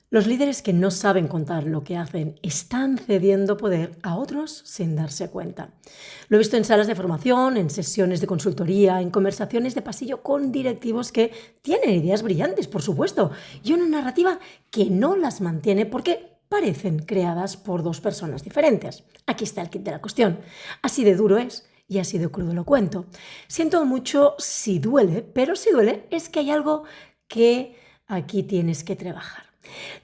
Los líderes que no saben contar lo que hacen están cediendo poder a otros sin darse cuenta. Lo he visto en salas de formación, en sesiones de consultoría, en conversaciones de pasillo con directivos que tienen ideas brillantes, por supuesto, y una narrativa que no las mantiene porque parecen creadas por dos personas diferentes. Aquí está el kit de la cuestión. Así de duro es y así de crudo lo cuento. Siento mucho si duele, pero si duele es que hay algo que aquí tienes que trabajar.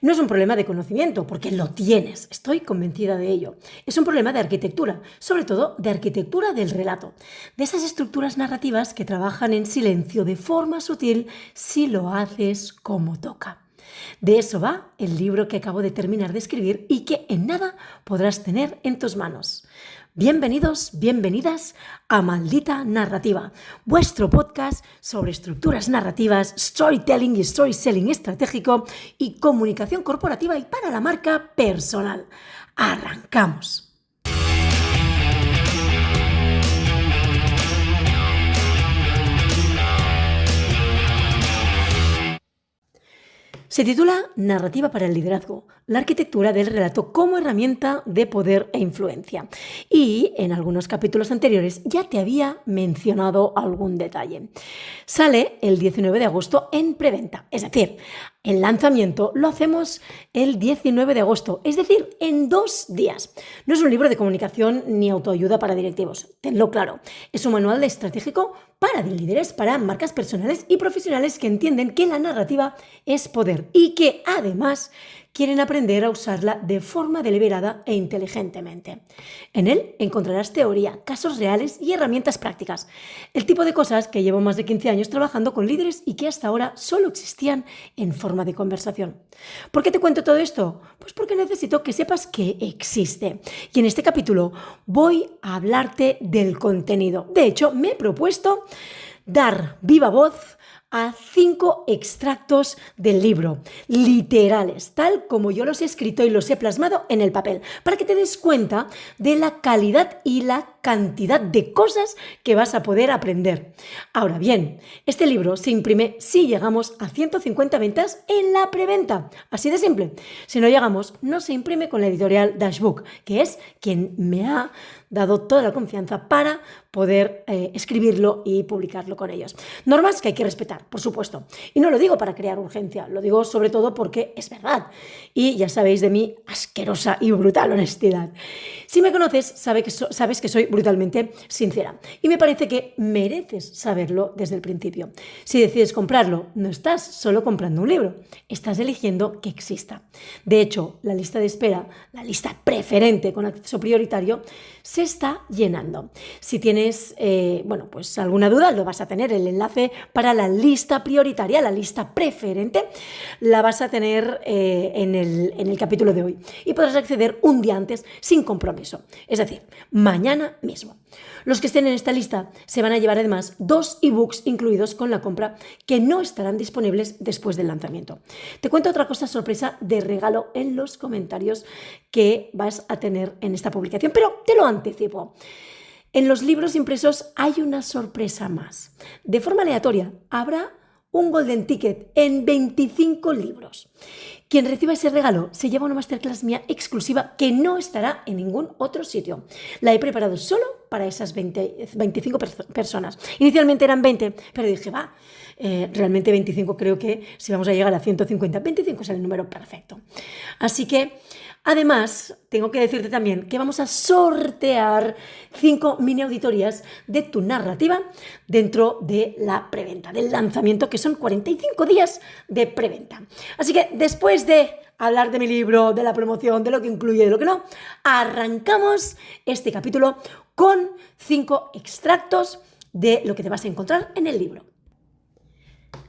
No es un problema de conocimiento, porque lo tienes, estoy convencida de ello. Es un problema de arquitectura, sobre todo de arquitectura del relato, de esas estructuras narrativas que trabajan en silencio de forma sutil si lo haces como toca. De eso va el libro que acabo de terminar de escribir y que en nada podrás tener en tus manos. Bienvenidos, bienvenidas a Maldita Narrativa, vuestro podcast sobre estructuras narrativas, storytelling y storytelling estratégico y comunicación corporativa y para la marca personal. ¡Arrancamos! Se titula Narrativa para el liderazgo, la arquitectura del relato como herramienta de poder e influencia. Y en algunos capítulos anteriores ya te había mencionado algún detalle. Sale el 19 de agosto en preventa, es decir, el lanzamiento lo hacemos el 19 de agosto, es decir, en 2 días. No es un libro de comunicación ni autoayuda para directivos, tenlo claro. Es un manual estratégico para líderes, para marcas personales y profesionales que entienden que la narrativa es poder y que además quieren aprender a usarla de forma deliberada e inteligentemente. En él encontrarás teoría, casos reales y herramientas prácticas. El tipo de cosas que llevo más de 15 años trabajando con líderes y que hasta ahora solo existían en forma de conversación. ¿Por qué te cuento todo esto? Pues porque necesito que sepas que existe. Y en este capítulo voy a hablarte del contenido. De hecho, me he propuesto dar viva voz a 5 extractos del libro, literales, tal como yo los he escrito y los he plasmado en el papel, para que te des cuenta de la calidad y la cantidad de cosas que vas a poder aprender. Ahora bien, este libro se imprime si llegamos a 150 ventas en la preventa, así de simple. Si no llegamos, no se imprime con la editorial Dashbook, que es quien me ha dado toda la confianza para poder escribirlo y publicarlo con ellos. Normas que hay que respetar, por supuesto. Y no lo digo para crear urgencia, lo digo sobre todo porque es verdad. Y ya sabéis de mi asquerosa y brutal honestidad. Si me conoces, sabes que soy brutalmente sincera. Y me parece que mereces saberlo desde el principio. Si decides comprarlo, no estás solo comprando un libro, estás eligiendo que exista. De hecho, la lista de espera, la lista preferente con acceso prioritario, se está llenando. Si tienes pues alguna duda, lo vas a tener. El enlace para la lista prioritaria, la lista preferente, la vas a tener en el capítulo de hoy. Y podrás acceder un día antes sin compromiso. Es decir, mañana mismo. Los que estén en esta lista se van a llevar además 2 ebooks incluidos con la compra que no estarán disponibles después del lanzamiento. Te cuento otra cosa sorpresa de regalo en los comentarios que vas a tener en esta publicación, pero te lo anticipo. En los libros impresos hay una sorpresa más. De forma aleatoria habrá un golden ticket en 25 libros. Quien reciba ese regalo se lleva una masterclass mía exclusiva que no estará en ningún otro sitio. La he preparado solo para esas 25 personas. Inicialmente eran 20, pero dije, realmente 25 creo que si vamos a llegar a 150, 25 es el número perfecto. Así que, además, tengo que decirte también que vamos a sortear 5 mini auditorías de tu narrativa dentro de la preventa, del lanzamiento, que son 45 días de preventa. Así que después de hablar de mi libro, de la promoción, de lo que incluye, de lo que no, arrancamos este capítulo con 5 extractos de lo que te vas a encontrar en el libro.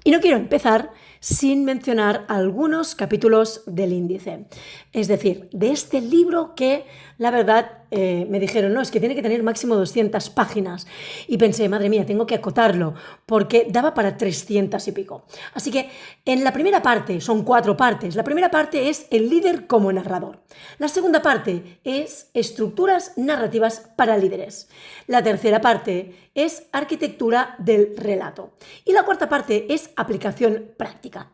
Y no quiero empezar sin mencionar algunos capítulos del índice. Es decir, de este libro que, la verdad, me dijeron, no, es que tiene que tener máximo 200 páginas. Y pensé, madre mía, tengo que acotarlo, porque daba para 300 y pico. Así que en la primera parte, son 4 partes. La primera parte es el líder como narrador. La segunda parte es estructuras narrativas para líderes. La tercera parte es arquitectura del relato. Y la cuarta parte es aplicación práctica.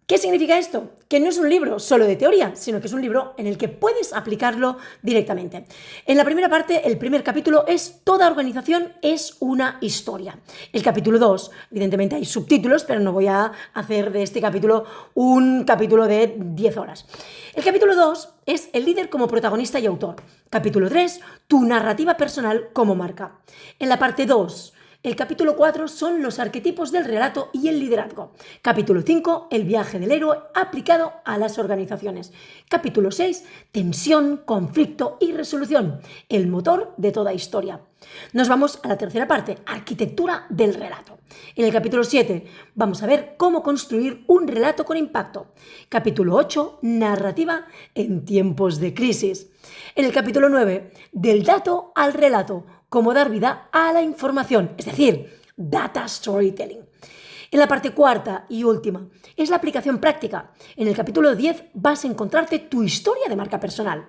¿Qué significa esto? Que no es un libro solo de teoría, sino que es un libro en el que puedes aplicarlo directamente. En la primera parte, el primer capítulo es Toda organización es una historia. El capítulo 2, evidentemente hay subtítulos, pero no voy a hacer de este capítulo un capítulo de 10 horas. El capítulo 2 es El líder como protagonista y autor. Capítulo 3, Tu narrativa personal como marca. En la parte 2, el capítulo 4 son los arquetipos del relato y el liderazgo. Capítulo 5, el viaje del héroe aplicado a las organizaciones. Capítulo 6, tensión, conflicto y resolución, el motor de toda historia. Nos vamos a la tercera parte, arquitectura del relato. En el capítulo 7 vamos a ver cómo construir un relato con impacto. Capítulo 8, narrativa en tiempos de crisis. En el capítulo 9, del dato al relato, cómo dar vida a la información, es decir, data storytelling. En la parte cuarta y última es la aplicación práctica. En el capítulo 10 vas a encontrarte tu historia de marca personal.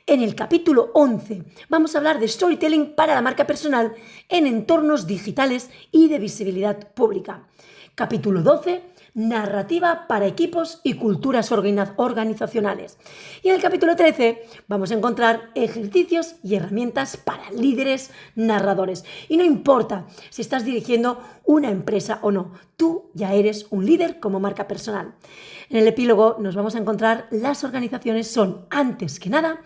En el capítulo 11 vamos a hablar de storytelling para la marca personal en entornos digitales y de visibilidad pública. Capítulo 12, narrativa para equipos y culturas organizacionales. Y en el capítulo 13 vamos a encontrar ejercicios y herramientas para líderes narradores. Y no importa si estás dirigiendo una empresa o no, tú ya eres un líder como marca personal. En el epílogo nos vamos a encontrar las organizaciones son, antes que nada,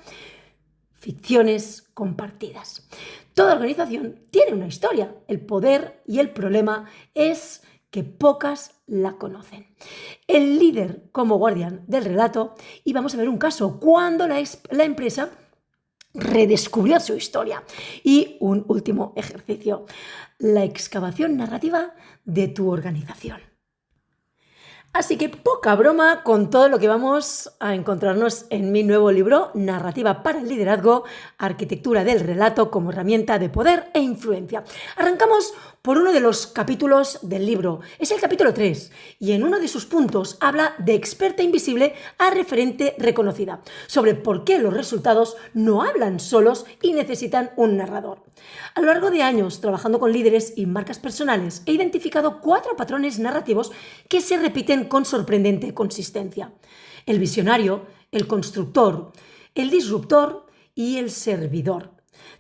ficciones compartidas. Toda organización tiene una historia. El poder y el problema es que pocas la conocen. El líder como guardián del relato, y vamos a ver un caso cuando la empresa redescubrió su historia. Y un último ejercicio, la excavación narrativa de tu organización. Así que poca broma con todo lo que vamos a encontrarnos en mi nuevo libro, Narrativa para el liderazgo, arquitectura del relato como herramienta de poder e influencia. Arrancamos por uno de los capítulos del libro. Es el capítulo 3 y en uno de sus puntos habla de experta invisible a referente reconocida, sobre por qué los resultados no hablan solos y necesitan un narrador. A lo largo de años trabajando con líderes y marcas personales, he identificado 4 patrones narrativos que se repiten con sorprendente consistencia. El visionario, el constructor, el disruptor y el servidor.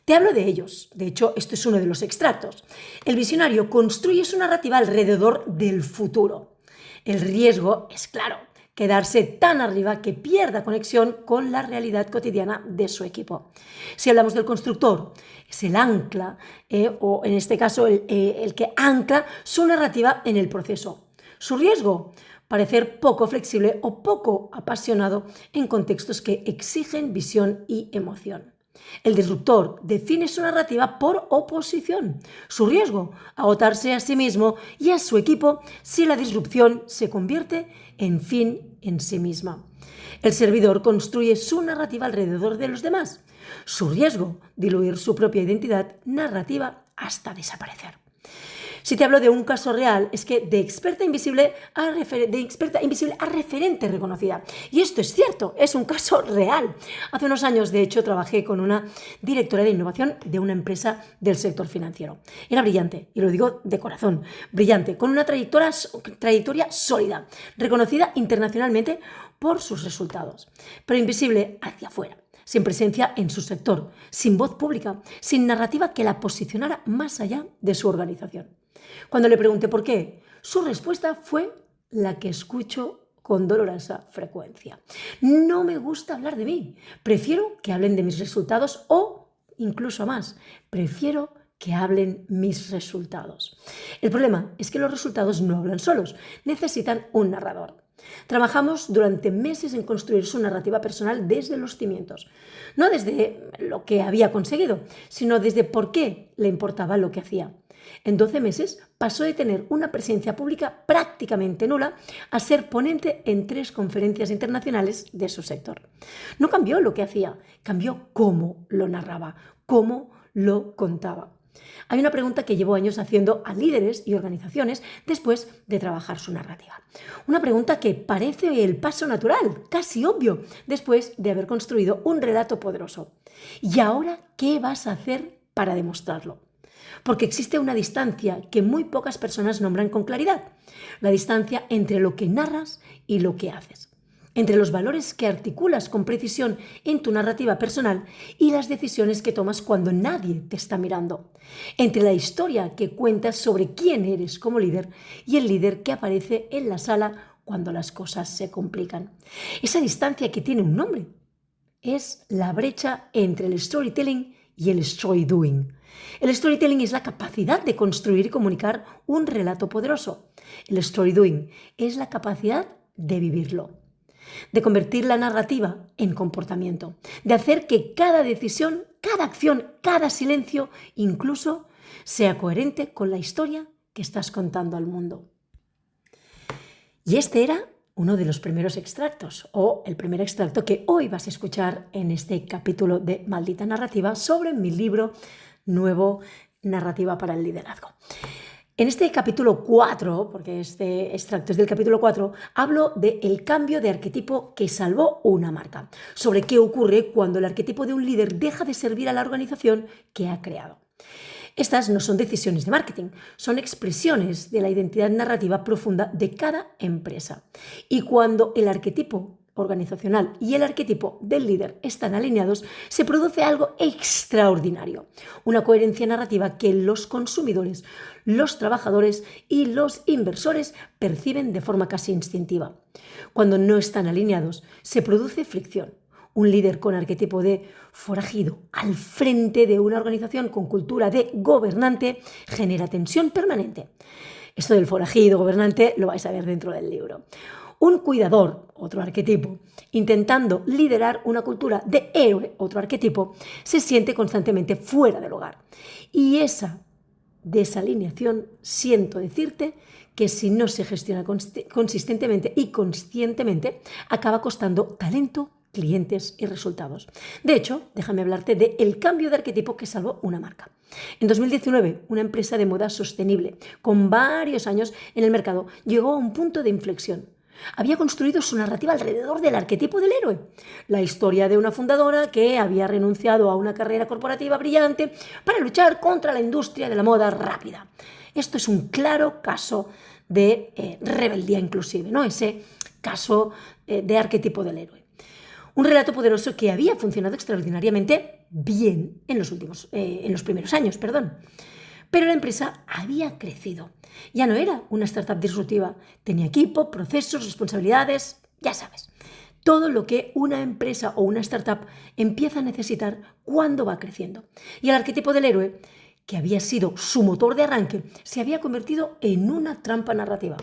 Te hablo de ellos, de hecho esto es uno de los extractos. El visionario construye su narrativa alrededor del futuro. El riesgo es claro, quedarse tan arriba que pierda conexión con la realidad cotidiana de su equipo. Si hablamos del constructor, es el ancla, o en este caso el que ancla su narrativa en el proceso. Su riesgo, parecer poco flexible o poco apasionado en contextos que exigen visión y emoción. El disruptor define su narrativa por oposición. Su riesgo, agotarse a sí mismo y a su equipo si la disrupción se convierte en fin en sí misma. El servidor construye su narrativa alrededor de los demás. Su riesgo, diluir su propia identidad narrativa hasta desaparecer. Si te hablo de un caso real, es que de experta invisible a referente reconocida. Y esto es cierto, es un caso real. Hace unos años, de hecho, trabajé con una directora de innovación de una empresa del sector financiero. Era brillante, y lo digo de corazón, brillante, con una trayectoria sólida, reconocida internacionalmente por sus resultados, pero invisible hacia afuera. Sin presencia en su sector, sin voz pública, sin narrativa que la posicionara más allá de su organización. Cuando le pregunté por qué, su respuesta fue la que escucho con dolorosa frecuencia. No me gusta hablar de mí, prefiero que hablen de mis resultados o, incluso más, prefiero que hablen mis resultados. El problema es que los resultados no hablan solos, necesitan un narrador. Trabajamos durante meses en construir su narrativa personal desde los cimientos. No desde lo que había conseguido, sino desde por qué le importaba lo que hacía. En 12 meses pasó de tener una presencia pública prácticamente nula a ser ponente en 3 conferencias internacionales de su sector. No cambió lo que hacía, cambió cómo lo narraba, cómo lo contaba. Hay una pregunta que llevo años haciendo a líderes y organizaciones después de trabajar su narrativa. Una pregunta que parece el paso natural, casi obvio, después de haber construido un relato poderoso. ¿Y ahora qué vas a hacer para demostrarlo? porque existe una distancia que muy pocas personas nombran con claridad, la distancia entre lo que narras y lo que haces, entre los valores que articulas con precisión en tu narrativa personal y las decisiones que tomas cuando nadie te está mirando, entre la historia que cuentas sobre quién eres como líder y el líder que aparece en la sala cuando las cosas se complican. Esa distancia que tiene un nombre es la brecha entre el storytelling y el story doing. El storytelling es la capacidad de construir y comunicar un relato poderoso. El story doing es la capacidad de vivirlo, de convertir la narrativa en comportamiento, de hacer que cada decisión, cada acción, cada silencio, incluso sea coherente con la historia que estás contando al mundo. Y este era uno de los primeros extractos, o el primer extracto que hoy vas a escuchar en este capítulo de Maldita Narrativa sobre mi libro nuevo, Narrativa para el Liderazgo. En este capítulo 4, porque este extracto es del capítulo 4, hablo del cambio de arquetipo que salvó una marca, sobre qué ocurre cuando el arquetipo de un líder deja de servir a la organización que ha creado. Estas no son decisiones de marketing, son expresiones de la identidad narrativa profunda de cada empresa. Y cuando el arquetipo organizacional y el arquetipo del líder están alineados, se produce algo extraordinario, una coherencia narrativa que los consumidores, los trabajadores y los inversores perciben de forma casi instintiva. Cuando no están alineados, se produce fricción. Un líder con arquetipo de forajido al frente de una organización con cultura de gobernante genera tensión permanente. Esto del forajido gobernante lo vais a ver dentro del libro. Un cuidador, otro arquetipo, intentando liderar una cultura de héroe, otro arquetipo, se siente constantemente fuera del hogar. Y esa desalineación, siento decirte, que si no se gestiona consistentemente y conscientemente, acaba costando talento, clientes y resultados. De hecho, déjame hablarte del cambio de arquetipo que salvó una marca. En 2019, una empresa de moda sostenible, con varios años en el mercado, llegó a un punto de inflexión. Había construido su narrativa alrededor del arquetipo del héroe. La historia de una fundadora que había renunciado a una carrera corporativa brillante para luchar contra la industria de la moda rápida. Esto es un claro caso de rebeldía inclusive, ¿no? Ese caso de arquetipo del héroe. Un relato poderoso que había funcionado extraordinariamente bien en los primeros años. Pero la empresa había crecido. Ya no era una startup disruptiva. Tenía equipo, procesos, responsabilidades, ya sabes. Todo lo que una empresa o una startup empieza a necesitar cuando va creciendo. Y el arquetipo del héroe, que había sido su motor de arranque, se había convertido en una trampa narrativa.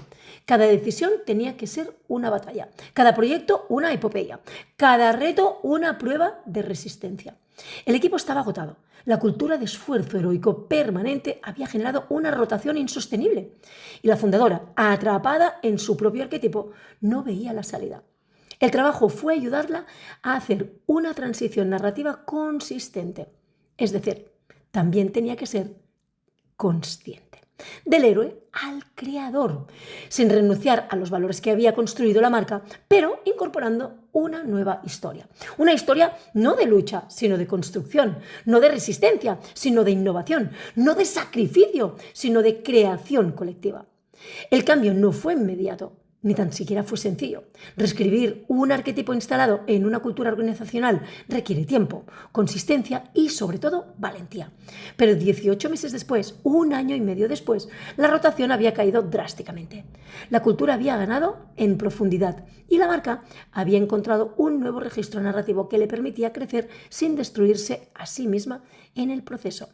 Cada decisión tenía que ser una batalla, cada proyecto una epopeya, cada reto una prueba de resistencia. El equipo estaba agotado. La cultura de esfuerzo heroico permanente había generado una rotación insostenible y la fundadora, atrapada en su propio arquetipo, no veía la salida. El trabajo fue ayudarla a hacer una transición narrativa consistente, es decir, también tenía que ser consciente. Del héroe al creador, sin renunciar a los valores que había construido la marca, pero incorporando una nueva historia. Una historia no de lucha, sino de construcción, no de resistencia, sino de innovación, no de sacrificio, sino de creación colectiva. El cambio no fue inmediato, ni tan siquiera fue sencillo. Reescribir un arquetipo instalado en una cultura organizacional requiere tiempo, consistencia y, sobre todo, valentía. Pero 18 meses después, un año y medio después, la rotación había caído drásticamente. La cultura había ganado en profundidad y la marca había encontrado un nuevo registro narrativo que le permitía crecer sin destruirse a sí misma en el proceso.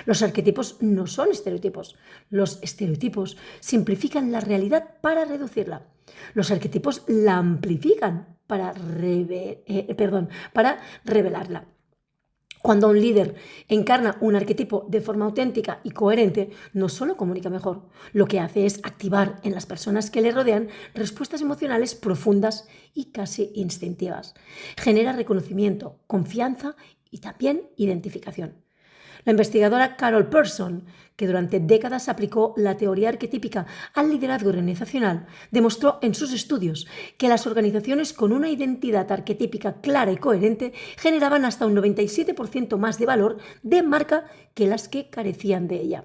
Los arquetipos no son estereotipos. Los estereotipos simplifican la realidad para reducirla. Los arquetipos la amplifican para revelarla. Cuando un líder encarna un arquetipo de forma auténtica y coherente, no solo comunica mejor, lo que hace es activar en las personas que le rodean respuestas emocionales profundas y casi instintivas. Genera reconocimiento, confianza y también identificación. La investigadora Carol Person, que durante décadas aplicó la teoría arquetípica al liderazgo organizacional, demostró en sus estudios que las organizaciones con una identidad arquetípica clara y coherente generaban hasta un 97% más de valor de marca que las que carecían de ella.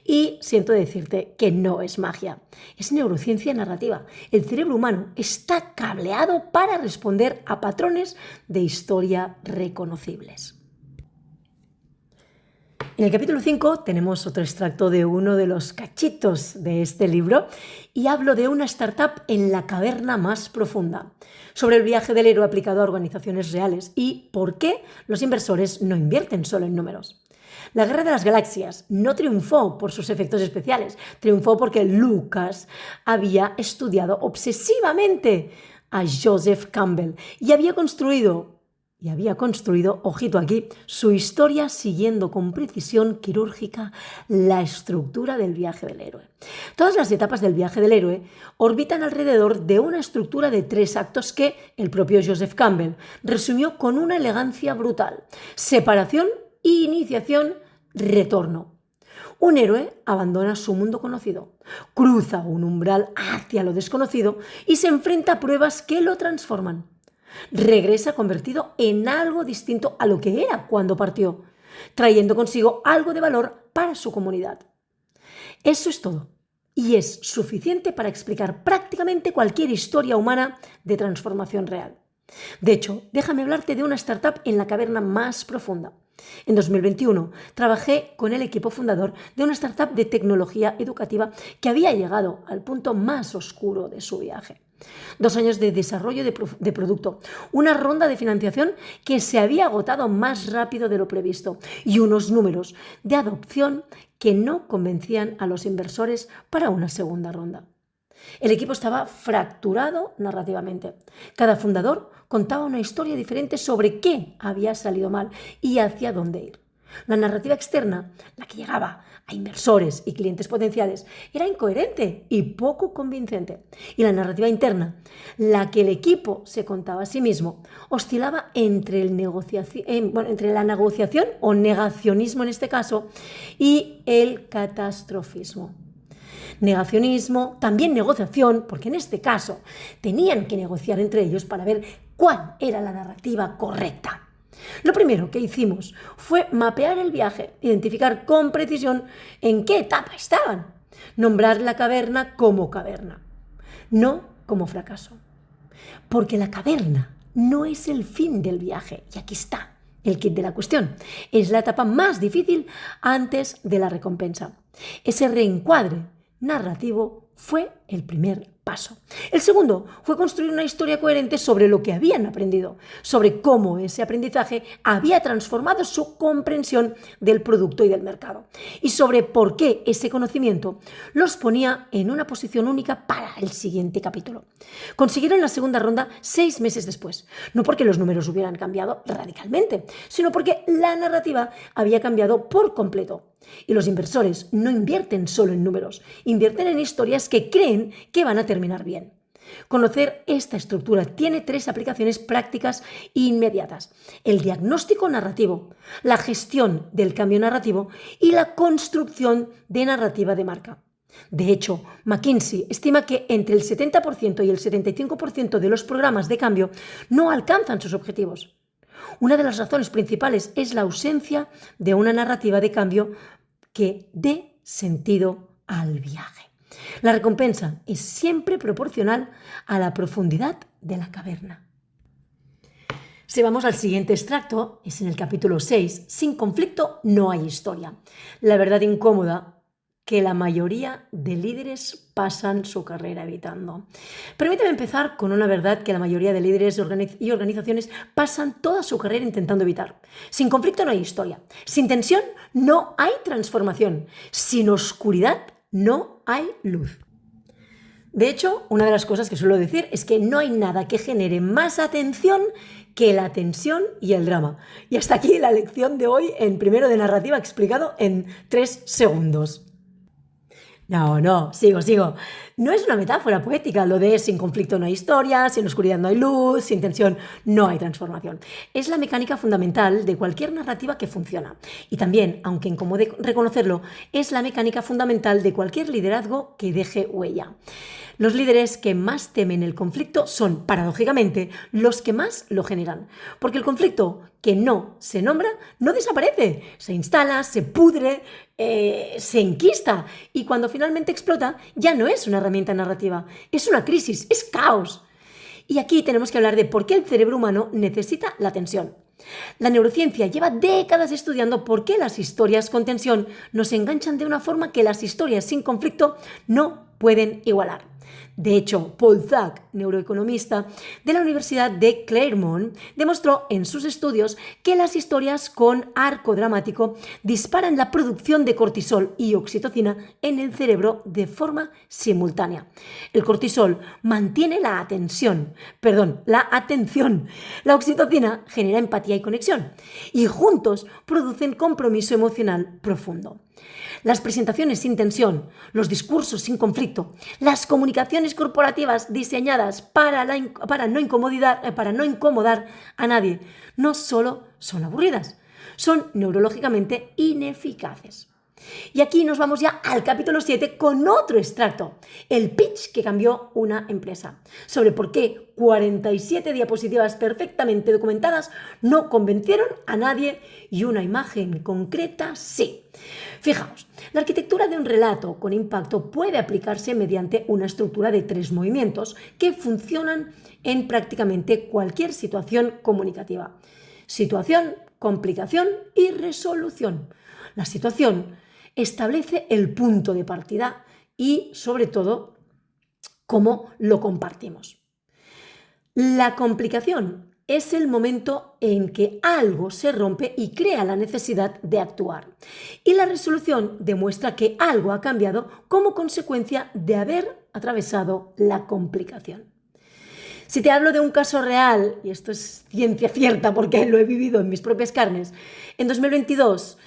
Y siento decirte que no es magia, es neurociencia narrativa. El cerebro humano está cableado para responder a patrones de historia reconocibles. En el capítulo 5 tenemos otro extracto de uno de los cachitos de este libro y hablo de una startup en la caverna más profunda, sobre el viaje del héroe aplicado a organizaciones reales y por qué los inversores no invierten solo en números. La Guerra de las Galaxias no triunfó por sus efectos especiales, triunfó porque Lucas había estudiado obsesivamente a Joseph Campbell y había construido, ojito aquí, su historia siguiendo con precisión quirúrgica la estructura del viaje del héroe. Todas las etapas del viaje del héroe orbitan alrededor de una estructura de 3 actos que el propio Joseph Campbell resumió con una elegancia brutal: separación, iniciación, retorno. Un héroe abandona su mundo conocido, cruza un umbral hacia lo desconocido y se enfrenta a pruebas que lo transforman. Regresa convertido en algo distinto a lo que era cuando partió, trayendo consigo algo de valor para su comunidad. Eso es todo, y es suficiente para explicar prácticamente cualquier historia humana de transformación real. De hecho, déjame hablarte de una startup en la caverna más profunda. En 2021 trabajé con el equipo fundador de una startup de tecnología educativa que había llegado al punto más oscuro de su viaje. 2 años de desarrollo de producto, una ronda de financiación que se había agotado más rápido de lo previsto y unos números de adopción que no convencían a los inversores para una segunda ronda. El equipo estaba fracturado narrativamente. Cada fundador contaba una historia diferente sobre qué había salido mal y hacia dónde ir. La narrativa externa, la que llegaba a inversores y clientes potenciales, era incoherente y poco convincente. Y la narrativa interna, la que el equipo se contaba a sí mismo, oscilaba entre la negociación o negacionismo en este caso y el catastrofismo. Negacionismo, también negociación, porque en este caso tenían que negociar entre ellos para ver cuál era la narrativa correcta. Lo primero que hicimos fue mapear el viaje, identificar con precisión en qué etapa estaban, nombrar la caverna como caverna, no como fracaso. Porque la caverna no es el fin del viaje, y aquí está el kit de la cuestión. Es la etapa más difícil antes de la recompensa. Ese reencuadre narrativo fue el primer paso. El segundo fue construir una historia coherente sobre lo que habían aprendido, sobre cómo ese aprendizaje había transformado su comprensión del producto y del mercado, y sobre por qué ese conocimiento los ponía en una posición única para el siguiente capítulo. Consiguieron la segunda ronda 6 meses después, no porque los números hubieran cambiado radicalmente, sino porque la narrativa había cambiado por completo. Y los inversores no invierten solo en números, invierten en historias que creen que van a terminar bien. Conocer esta estructura tiene 3 aplicaciones prácticas e inmediatas: el diagnóstico narrativo, la gestión del cambio narrativo y la construcción de narrativa de marca. De hecho, McKinsey estima que entre el 70% y el 75% de los programas de cambio no alcanzan sus objetivos. Una de las razones principales es la ausencia de una narrativa de cambio que dé sentido al viaje. La recompensa es siempre proporcional a la profundidad de la caverna. Si vamos al siguiente extracto, es en el capítulo 6, sin conflicto no hay historia. La verdad incómoda que la mayoría de líderes pasan su carrera evitando. Permíteme empezar con una verdad que la mayoría de líderes y organizaciones pasan toda su carrera intentando evitar. Sin conflicto no hay historia. Sin tensión no hay transformación. Sin oscuridad no hay luz. De hecho, una de las cosas que suelo decir es que no hay nada que genere más atención que la tensión y el drama. Y hasta aquí la lección de hoy en primero de narrativa explicado en 3 segundos. No, sigo. No es una metáfora poética lo de sin conflicto no hay historia, sin oscuridad no hay luz, sin tensión no hay transformación. Es la mecánica fundamental de cualquier narrativa que funciona. Y también, aunque incomode reconocerlo, es la mecánica fundamental de cualquier liderazgo que deje huella. Los líderes que más temen el conflicto son, paradójicamente, los que más lo generan. Porque el conflicto que no se nombra no desaparece, se instala, se pudre, se enquista y cuando finalmente explota ya no es una herramienta narrativa, es una crisis, es caos. Y aquí tenemos que hablar de por qué el cerebro humano necesita la tensión. La neurociencia lleva décadas estudiando por qué las historias con tensión nos enganchan de una forma que las historias sin conflicto no pueden igualar. De hecho, Paul Zak, neuroeconomista de la Universidad de Claremont, demostró en sus estudios que las historias con arco dramático disparan la producción de cortisol y oxitocina en el cerebro de forma simultánea. El cortisol mantiene la atención. La oxitocina genera empatía y conexión. Y juntos producen compromiso emocional profundo. Las presentaciones sin tensión, los discursos sin conflicto, las comunicaciones corporativas diseñadas para no incomodar a nadie, no solo son aburridas, son neurológicamente ineficaces. Y aquí nos vamos ya al capítulo 7 con otro extracto, el pitch que cambió una empresa, sobre por qué 47 diapositivas perfectamente documentadas no convencieron a nadie y una imagen concreta sí. Fijaos, la arquitectura de un relato con impacto puede aplicarse mediante una estructura de 3 movimientos que funcionan en prácticamente cualquier situación comunicativa. Situación, complicación y resolución. La situación establece el punto de partida y, sobre todo, cómo lo compartimos. La complicación es el momento en que algo se rompe y crea la necesidad de actuar. Y la resolución demuestra que algo ha cambiado como consecuencia de haber atravesado la complicación. Si te hablo de un caso real, y esto es ciencia cierta porque lo he vivido en mis propias carnes, en 2022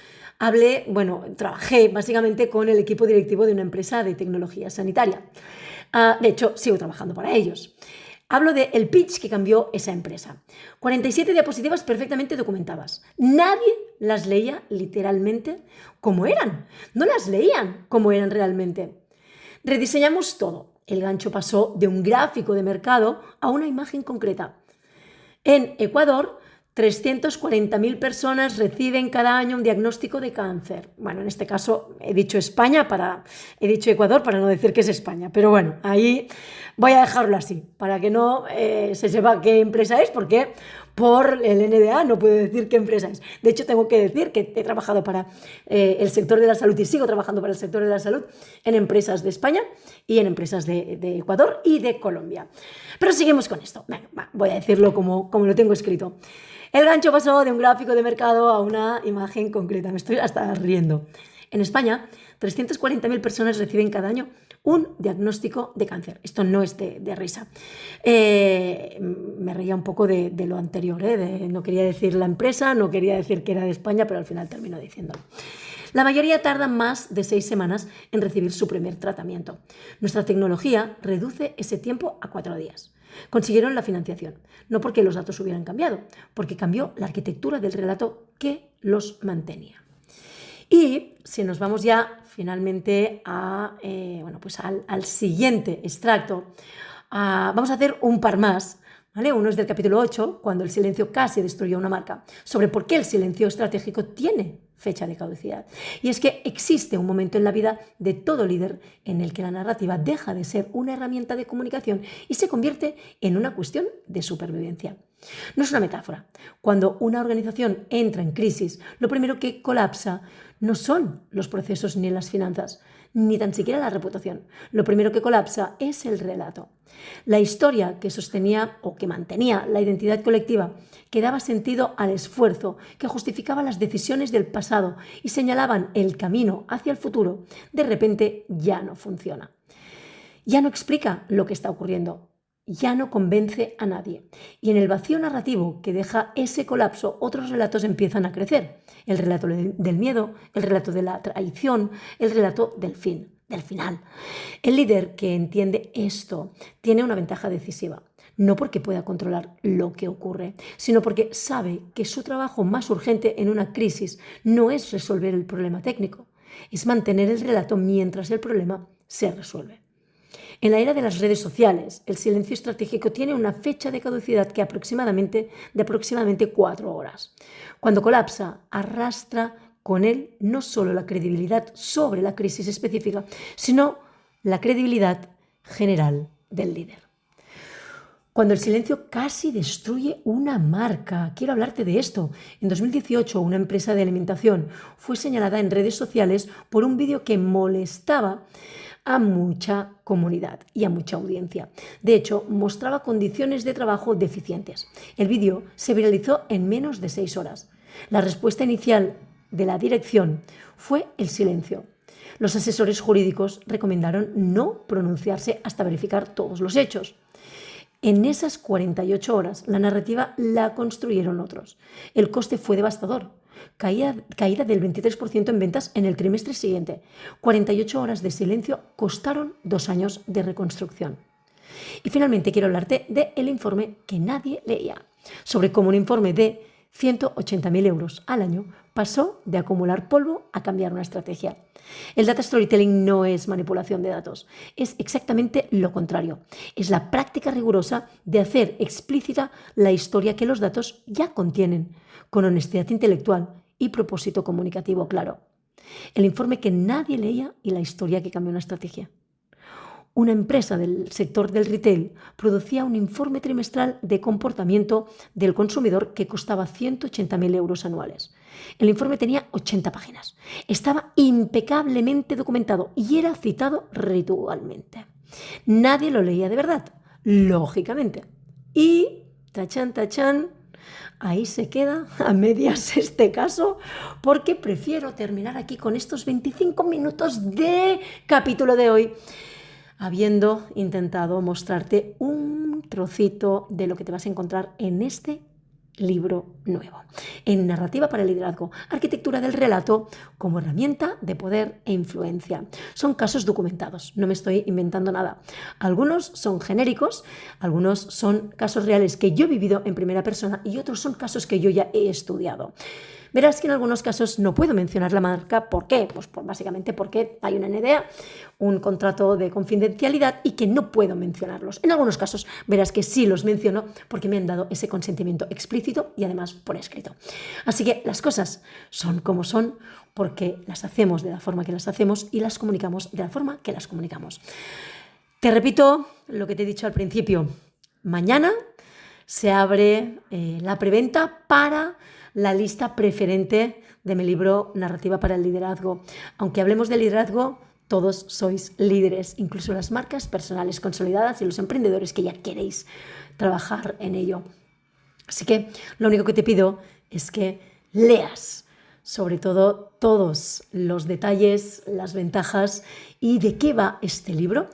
trabajé básicamente con el equipo directivo de una empresa de tecnología sanitaria. De hecho, sigo trabajando para ellos. Hablo del pitch que cambió esa empresa. 47 diapositivas perfectamente documentadas. Nadie las leía literalmente como eran. No las leían como eran realmente. Rediseñamos todo. El gancho pasó de un gráfico de mercado a una imagen concreta. En Ecuador, 340.000 personas reciben cada año un diagnóstico de cáncer. Bueno, en este caso he dicho Ecuador para no decir que es España, pero bueno, ahí voy a dejarlo así, para que no se sepa qué empresa es, porque por el NDA no puedo decir qué empresa es. De hecho, tengo que decir que he trabajado para el sector de la salud y sigo trabajando para el sector de la salud en empresas de España y en empresas de Ecuador y de Colombia. Pero seguimos con esto. Voy a decirlo como lo tengo escrito. El gancho pasó de un gráfico de mercado a una imagen concreta. Me estoy hasta riendo. En España, 340.000 personas reciben cada año un diagnóstico de cáncer. Esto no es de risa. Me reía un poco de lo anterior. No quería decir la empresa, no quería decir que era de España, pero al final termino diciéndolo. La mayoría tarda más de 6 semanas en recibir su primer tratamiento. Nuestra tecnología reduce ese tiempo a 4 días. Consiguieron la financiación, no porque los datos hubieran cambiado, porque cambió la arquitectura del relato que los mantenía. Y si nos vamos ya finalmente al siguiente extracto, vamos a hacer un par más. ¿Vale? Uno es del capítulo 8, cuando el silencio casi destruyó una marca, sobre por qué el silencio estratégico tiene fecha de caducidad. Y es que existe un momento en la vida de todo líder en el que la narrativa deja de ser una herramienta de comunicación y se convierte en una cuestión de supervivencia. No es una metáfora. Cuando una organización entra en crisis, lo primero que colapsa no son los procesos ni las finanzas, ni tan siquiera la reputación. Lo primero que colapsa es el relato. La historia que sostenía o que mantenía la identidad colectiva, que daba sentido al esfuerzo, que justificaba las decisiones del pasado y señalaban el camino hacia el futuro, de repente ya no funciona. Ya no explica lo que está ocurriendo. Ya no convence a nadie. Y en el vacío narrativo que deja ese colapso, otros relatos empiezan a crecer. El relato del miedo, el relato de la traición, el relato del fin. del final. El líder que entiende esto tiene una ventaja decisiva. No porque pueda controlar lo que ocurre, sino porque sabe que su trabajo más urgente en una crisis no es resolver el problema técnico, es mantener el relato mientras el problema se resuelve. En la era de las redes sociales, el silencio estratégico tiene una fecha de caducidad de aproximadamente 4 horas. Cuando colapsa, arrastra con él no solo la credibilidad sobre la crisis específica, sino la credibilidad general del líder. Cuando el silencio casi destruye una marca. Quiero hablarte de esto. En 2018, una empresa de alimentación fue señalada en redes sociales por un vídeo que molestaba a mucha comunidad y a mucha audiencia. De hecho, mostraba condiciones de trabajo deficientes. El vídeo se viralizó en menos de 6 horas. La respuesta inicial de la dirección fue el silencio. Los asesores jurídicos recomendaron no pronunciarse hasta verificar todos los hechos. En esas 48 horas, la narrativa la construyeron otros. El coste fue devastador. Caída del 23% en ventas en el trimestre siguiente. 48 horas de silencio costaron 2 años de reconstrucción. Y finalmente quiero hablarte del informe que nadie leía, sobre cómo un informe de 180.000 euros al año pasó de acumular polvo a cambiar una estrategia. El data storytelling no es manipulación de datos, es exactamente lo contrario. Es la práctica rigurosa de hacer explícita la historia que los datos ya contienen, con honestidad intelectual y propósito comunicativo claro. El informe que nadie leía y la historia que cambió una estrategia. Una empresa del sector del retail producía un informe trimestral de comportamiento del consumidor que costaba 180.000 euros anuales. El informe tenía 80 páginas. Estaba impecablemente documentado y era citado ritualmente. Nadie lo leía de verdad, lógicamente. Y, tachán, tachán, ahí se queda a medias este caso, porque prefiero terminar aquí con estos 25 minutos de capítulo de hoy, habiendo intentado mostrarte un trocito de lo que te vas a encontrar en este libro nuevo. En Narrativa para el liderazgo, arquitectura del relato como herramienta de poder e influencia. Son casos documentados, no me estoy inventando nada. Algunos son genéricos, algunos son casos reales que yo he vivido en primera persona y otros son casos que yo ya he estudiado. Verás que en algunos casos no puedo mencionar la marca. ¿Por qué? Pues básicamente porque hay una NDA, un contrato de confidencialidad y que no puedo mencionarlos. En algunos casos verás que sí los menciono porque me han dado ese consentimiento explícito y además por escrito. Así que las cosas son como son porque las hacemos de la forma que las hacemos y las comunicamos de la forma que las comunicamos. Te repito lo que te he dicho al principio. Mañana se abre la preventa para la lista preferente de mi libro Narrativa para el liderazgo. Aunque hablemos de liderazgo, todos sois líderes, incluso las marcas personales consolidadas y los emprendedores que ya queréis trabajar en ello. Así que lo único que te pido es que leas sobre todo todos los detalles, las ventajas y de qué va este libro,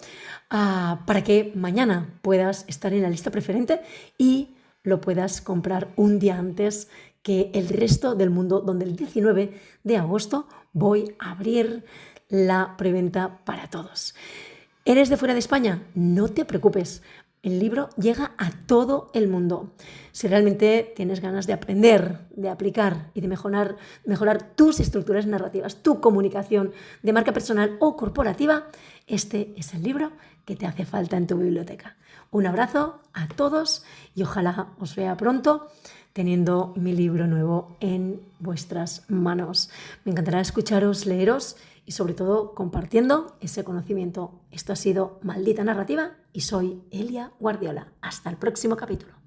para que mañana puedas estar en la lista preferente y lo puedas comprar un día antes que el resto del mundo, donde el 19 de agosto voy a abrir la preventa para todos. ¿Eres de fuera de España? No te preocupes. El libro llega a todo el mundo. Si realmente tienes ganas de aprender, de aplicar y de mejorar tus estructuras narrativas, tu comunicación de marca personal o corporativa, este es el libro que te hace falta en tu biblioteca. Un abrazo a todos y ojalá os vea pronto teniendo mi libro nuevo en vuestras manos. Me encantará escucharos, leeros y sobre todo compartiendo ese conocimiento. Esto ha sido Maldita Narrativa y soy Elia Guardiola. Hasta el próximo capítulo.